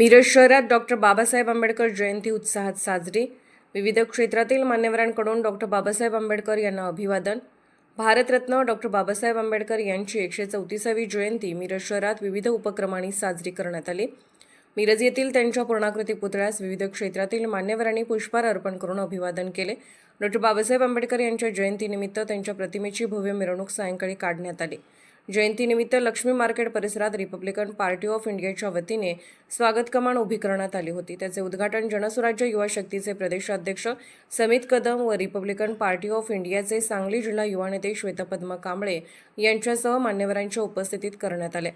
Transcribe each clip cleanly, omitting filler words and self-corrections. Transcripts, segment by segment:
मिरज शहरात डॉक्टर बाबासाहेब आंबेडकर जयंती उत्साहात साजरी। विविध क्षेत्रातील मान्यवरांकडून डॉक्टर बाबासाहेब आंबेडकर यांना अभिवादन। भारतरत्न डॉक्टर बाबासाहेब आंबेडकर यांची 134वी जयंती मिरज शहरात विविध उपक्रमांनी साजरी करण्यात आली। मिरज येथील त्यांच्या पूर्णाकृती पुतळ्यास विविध क्षेत्रातील मान्यवरांनी पुष्पहार अर्पण करून अभिवादन केले। डॉक्टर बाबासाहेब आंबेडकर यांच्या जयंतीनिमित्त त्यांच्या प्रतिमेची भव्य मिरवणूक सायंकाळी काढण्यात आली। जयंतीनिमित्त लक्ष्मी मार्केट परिसरात रिपब्लिकन पार्टी ऑफ इंडियाच्या वतीने स्वागत कमान उभी करण्यात आली होती। त्याचे उद्घाटन जनसुराज्य युवा शक्तीचे प्रदेशाध्यक्ष समित कदम व रिपब्लिकन पार्टी ऑफ इंडियाचे सांगली जिल्हा युवा नेते श्वेतपद्मा कांबळे यांच्यासह मान्यवरांच्या उपस्थितीत करण्यात आले।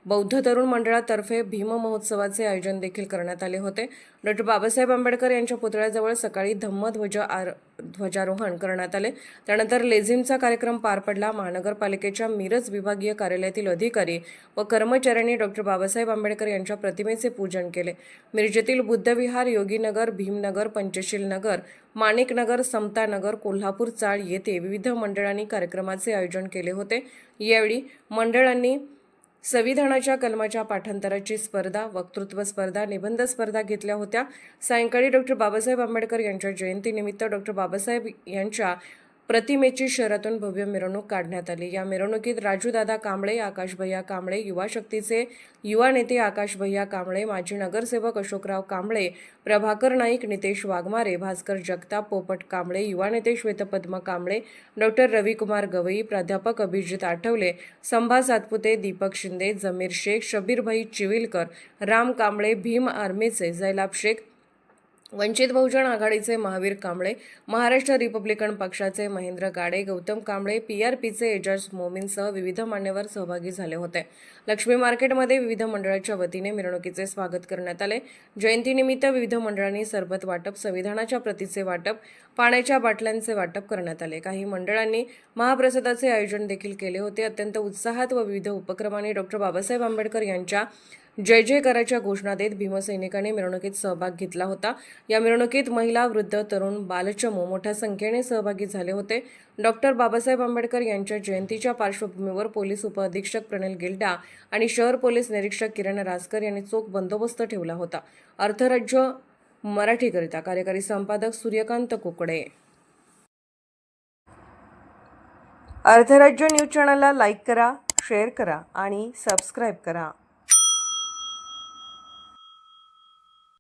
बौद्ध तरुण मंडळातर्फे भीम महोत्सवाचे आयोजन देखील करण्यात आले होते। डॉक्टर बाबासाहेब आंबेडकर यांच्या पुतळ्याजवळ सकाळी ध्वजारोहण करण्यात आले। त्यानंतर लेझिमचा कार्यक्रम पार पडला। महानगरपालिकेच्या मिरज विभागीय कार्यालयातील अधिकारी व कर्मचाऱ्यांनी डॉक्टर बाबासाहेब आंबेडकर यांच्या प्रतिमेचे पूजन केले। मिरजेतील बुद्धविहार, योगीनगर, भीमनगर, पंचशील नगर, माणिकनगर, समता नगर, कोल्हापूर चाळ येथे विविध मंडळांनी कार्यक्रमाचे आयोजन केले होते। यावेळी मंडळांनी संविधानाच्या कलमाच्या पाठांतराची स्पर्धा, वक्तृत्व स्पर्धा, निबंध स्पर्धा घेतल्या होत्या। सायंकाळी डॉक्टर बाबासाहेब आंबेडकर यांच्या जयंतीनिमित्त डॉक्टर बाबासाहेब यांच्या प्रतिमेची शहरातून भव्य मिरवणूक काढण्यात आली। या मिरवणुकीत राजूदादा कांबळे, आकाश भैया कांबळे, युवा शक्तीचे युवा नेते आकाश भैया कांबळे, माजी नगरसेवक अशोकराव कांबळे, प्रभाकर नाईक, नितेश वाघमारे, भास्कर जगताप, पोपट कांबळे, युवा नेते श्वेतपद्मा कांबळे, डॉक्टर रविकुमार गवई, प्राध्यापक अभिजित आठवले, संभा सातपुते, दीपक शिंदे, जमीर शेख, शबीरभाई चिविलकर, राम कांबळे, भीम आर्मीचे जैलाब शेख, वंचित बहुजन आघाडीचे महावीर कांबळे, महाराष्ट्र रिपब्लिकन पक्षाचे महेंद्र गाडे, गौतम कांबळे, पीआरपीचे एजाज मोमीनसह विविध मान्यवर सहभागी झाले होते। लक्ष्मी मार्केटमध्ये विविध मंडळाच्या वतीने मिरवणुकीचे स्वागत करण्यात आले। जयंतीनिमित्त विविध मंडळांनी सरबत वाटप, संविधानाच्या प्रतीचे वाटप, पाण्याच्या बाटल्यांचे वाटप करण्यात आले। काही मंडळांनी महाप्रसादाचे आयोजन देखील केले होते। अत्यंत उत्साहात व विविध उपक्रमांनी डॉक्टर बाबासाहेब आंबेडकर यांच्या जय जयकाराच्या घोषणा देत भीमसैनिकांनी मिरवणुकीत सहभाग घेतला होता। या मिरवणुकीत महिला, वृद्ध, तरुण, बालचमू मोठ्या संख्येने सहभागी झाले होते। डॉक्टर बाबासाहेब आंबेडकर यांच्या जयंतीच्या पार्श्वभूमीवर पोलीस उपअधीक्षक प्रणिल गिल्डा आणि शहर पोलीस निरीक्षक किरण रासकर यांनी चोख बंदोबस्त ठेवला होता। अर्थराज्य मराठीकरिता कार्यकारी संपादक सूर्यकांत कुकडे। अर्थराज्य न्यूज चॅनलला लाईक करा, शेअर करा आणि सबस्क्राईब करा।